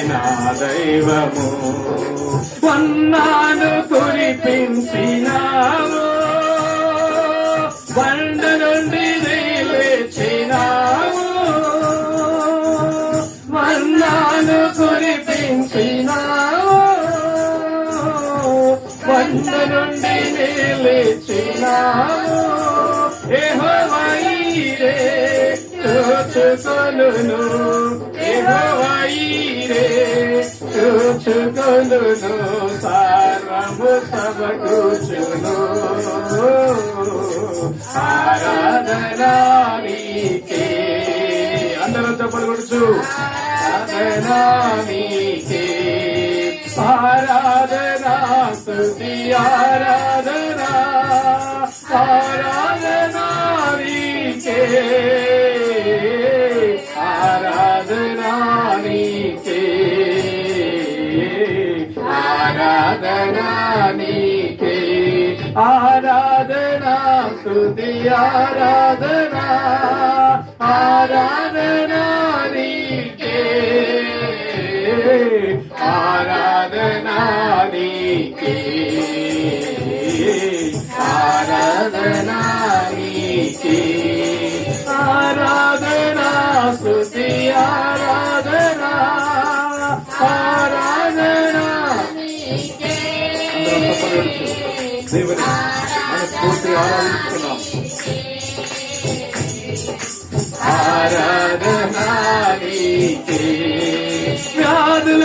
నా దైవము మన్నాను కురిపించినావు, బండ నుండి లేచినావు. మన్నాను కురిపించినావు, బండ నుండి లేచినావు. యెహోవా ఈరే చూచుకొనును, యెహోవా ఈరే చూచుకొనును, సర్వము సమకూర్చును. ఆరాధనా నీకే, అందరూ చెప్పలు కొడుచు. ఆరాధనా నీకే, ఆరాధనా స్తుతి ఆరాధనా, ఆరాధనా నీకే, ఆరాధనా నీకే, ఆరాధనా నీకే, ఆరాధనా స్తుతి ఆరాధనా, ఆరాధనా నీకే, ఆరాధనా నీకే, ఆరాధనా నీకే, ఆరాధనా స్తుతి ఆరాధనా, ఆరాధనా నీకే. దేవుని మనస్ఫూర్తి ఆరాధిస్తున్నాం. ఆరాధనా నీకే, వ్యాధుల